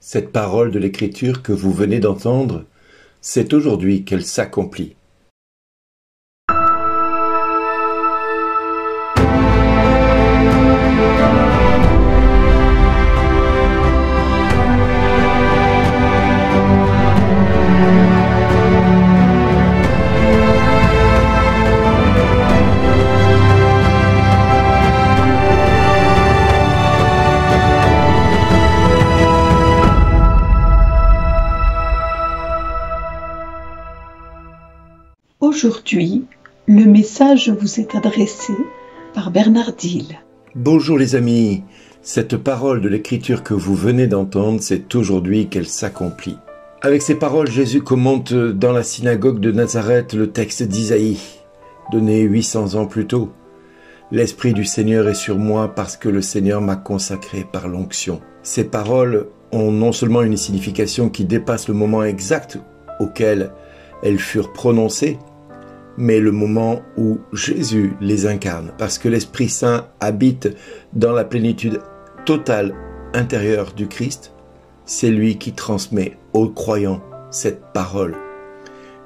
Cette parole de l'Écriture que vous venez d'entendre, c'est aujourd'hui qu'elle s'accomplit. Aujourd'hui, le message vous est adressé par Bernard Dille. Bonjour les amis, cette parole de l'Écriture que vous venez d'entendre, c'est aujourd'hui qu'elle s'accomplit. Avec ces paroles, Jésus commente dans la synagogue de Nazareth le texte d'Isaïe, donné 800 ans plus tôt. « L'Esprit du Seigneur est sur moi parce que le Seigneur m'a consacré par l'onction. » Ces paroles ont non seulement une signification qui dépasse le moment exact auquel elles furent prononcées, mais le moment où Jésus les incarne, parce que l'Esprit Saint habite dans la plénitude totale intérieure du Christ, c'est lui qui transmet aux croyants cette parole.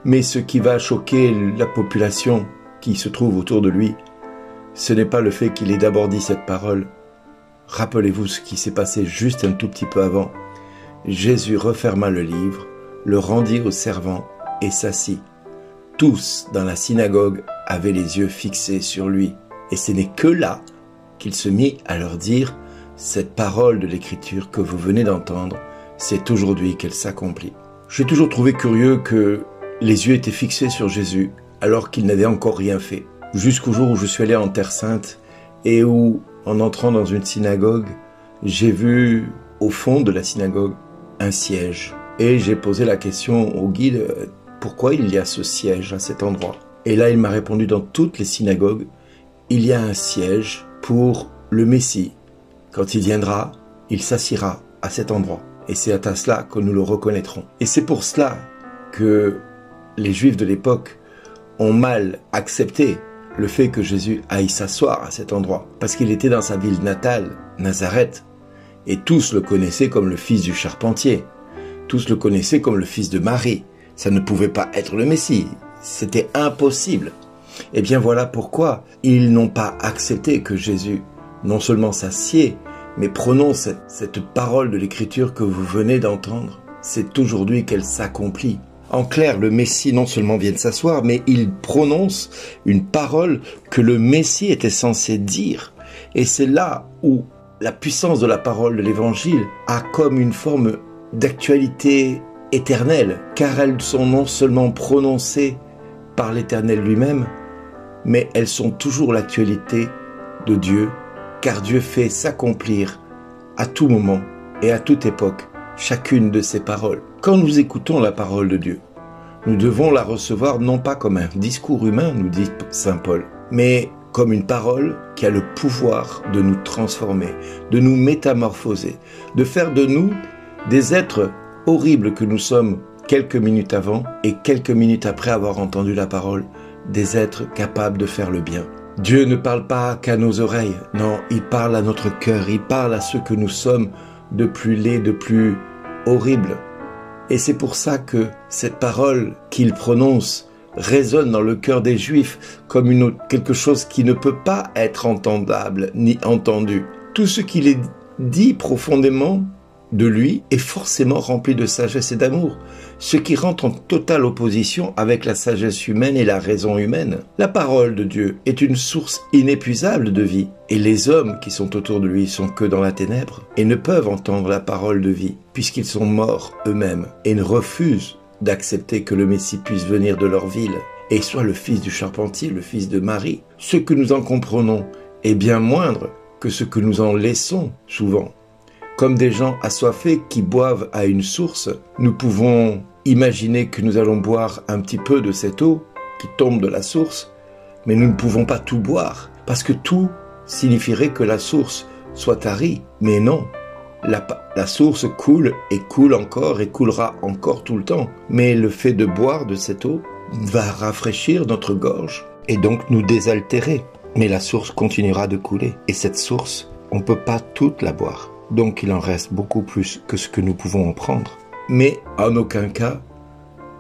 Mais ce qui va choquer la population qui se trouve autour de lui, ce n'est pas le fait qu'il ait d'abord dit cette parole. Rappelez-vous ce qui s'est passé juste un tout petit peu avant. Jésus referma le livre, le rendit aux servants et s'assit. Tous dans la synagogue avaient les yeux fixés sur lui. Et ce n'est que là qu'il se mit à leur dire « Cette parole de l'Écriture que vous venez d'entendre, c'est aujourd'hui qu'elle s'accomplit. » J'ai toujours trouvé curieux que les yeux étaient fixés sur Jésus alors qu'il n'avait encore rien fait. Jusqu'au jour où je suis allé en Terre Sainte et où, en entrant dans une synagogue, j'ai vu au fond de la synagogue un siège. Et j'ai posé la question au guide « Pourquoi il y a ce siège à cet endroit ?» Et là, il m'a répondu, dans toutes les synagogues, il y a un siège pour le Messie. Quand il viendra, il s'assiera à cet endroit. Et c'est à cela que nous le reconnaîtrons. Et c'est pour cela que les Juifs de l'époque ont mal accepté le fait que Jésus aille s'asseoir à cet endroit. Parce qu'il était dans sa ville natale, Nazareth. Et tous le connaissaient comme le fils du charpentier. Tous le connaissaient comme le fils de Marie. Ça ne pouvait pas être le Messie, c'était impossible. Et bien voilà pourquoi ils n'ont pas accepté que Jésus non seulement s'assied, mais prononce cette parole de l'Écriture que vous venez d'entendre. C'est aujourd'hui qu'elle s'accomplit. En clair, le Messie non seulement vient de s'asseoir, mais il prononce une parole que le Messie était censé dire. Et c'est là où la puissance de la parole de l'Évangile a comme une forme d'actualité éternelles, car elles sont non seulement prononcées par l'Éternel lui-même, mais elles sont toujours l'actualité de Dieu, car Dieu fait s'accomplir à tout moment et à toute époque chacune de ses paroles. Quand nous écoutons la parole de Dieu, nous devons la recevoir non pas comme un discours humain, nous dit saint Paul, mais comme une parole qui a le pouvoir de nous transformer, de nous métamorphoser, de faire de nous des êtres horrible que nous sommes quelques minutes avant et quelques minutes après avoir entendu la parole, des êtres capables de faire le bien. Dieu ne parle pas qu'à nos oreilles, non, il parle à notre cœur, il parle à ce que nous sommes de plus laid, de plus horrible. Et c'est pour ça que cette parole qu'il prononce résonne dans le cœur des Juifs comme quelque chose qui ne peut pas être entendable ni entendu. Tout ce qu'il est dit profondément de lui est forcément rempli de sagesse et d'amour, ce qui rentre en totale opposition avec la sagesse humaine et la raison humaine. La parole de Dieu est une source inépuisable de vie, et les hommes qui sont autour de lui sont que dans la ténèbre, et ne peuvent entendre la parole de vie, puisqu'ils sont morts eux-mêmes, et ne refusent d'accepter que le Messie puisse venir de leur ville, et soit le fils du charpentier, le fils de Marie. Ce que nous en comprenons est bien moindre que ce que nous en laissons souvent. Comme des gens assoiffés qui boivent à une source, nous pouvons imaginer que nous allons boire un petit peu de cette eau qui tombe de la source, mais nous ne pouvons pas tout boire, parce que tout signifierait que la source soit tarie. Mais non, la source coule et coule encore et coulera encore tout le temps. Mais le fait de boire de cette eau va rafraîchir notre gorge et donc nous désaltérer. Mais la source continuera de couler, et cette source, on ne peut pas toute la boire. Donc il en reste beaucoup plus que ce que nous pouvons en prendre. Mais en aucun cas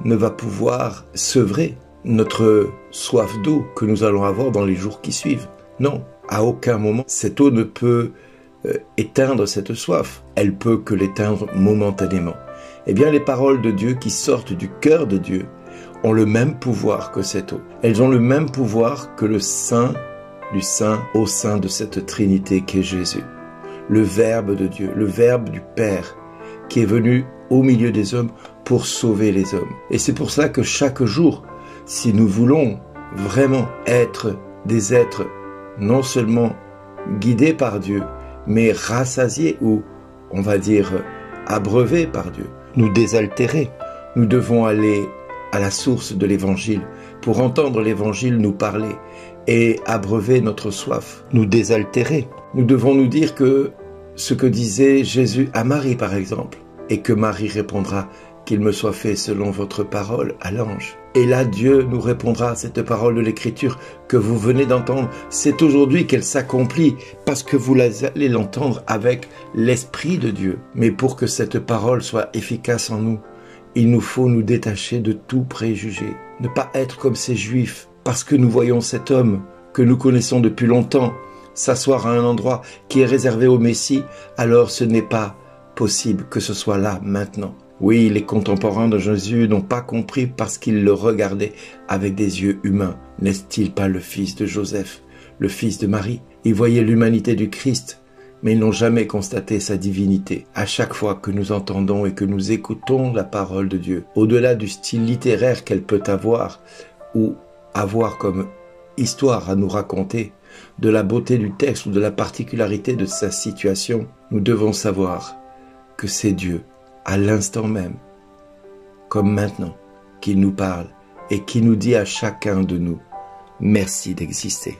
ne va pouvoir sevrer notre soif d'eau que nous allons avoir dans les jours qui suivent. Non, à aucun moment cette eau ne peut éteindre cette soif. Elle peut que l'éteindre momentanément. Eh bien, les paroles de Dieu qui sortent du cœur de Dieu ont le même pouvoir que cette eau. Elles ont le même pouvoir que le Saint du Saint au sein de cette Trinité qu'est Jésus. Le Verbe de Dieu, le Verbe du Père qui est venu au milieu des hommes pour sauver les hommes. Et c'est pour ça que chaque jour, si nous voulons vraiment être des êtres non seulement guidés par Dieu, mais rassasiés ou, on va dire, abreuvés par Dieu, nous désaltérer, nous devons aller à la source de l'Évangile pour entendre l'Évangile nous parler et abreuver notre soif, nous désaltérer. Nous devons nous dire que ce que disait Jésus à Marie, par exemple, et que Marie répondra « Qu'il me soit fait selon votre parole à l'ange ». Et là, Dieu nous répondra à cette parole de l'Écriture que vous venez d'entendre. C'est aujourd'hui qu'elle s'accomplit parce que vous allez l'entendre avec l'Esprit de Dieu. Mais pour que cette parole soit efficace en nous, il nous faut nous détacher de tout préjugé. Ne pas être comme ces Juifs parce que nous voyons cet homme que nous connaissons depuis longtemps s'asseoir à un endroit qui est réservé au Messie, alors ce n'est pas possible que ce soit là maintenant. Oui, les contemporains de Jésus n'ont pas compris parce qu'ils le regardaient avec des yeux humains. N'est-il pas le fils de Joseph, le fils de Marie? Ils voyaient l'humanité du Christ, mais ils n'ont jamais constaté sa divinité. À chaque fois que nous entendons et que nous écoutons la parole de Dieu, au-delà du style littéraire qu'elle peut avoir, ou avoir comme histoire à nous raconter, de la beauté du texte ou de la particularité de sa situation, nous devons savoir que c'est Dieu, à l'instant même, comme maintenant, qui nous parle et qui nous dit à chacun de nous, merci d'exister.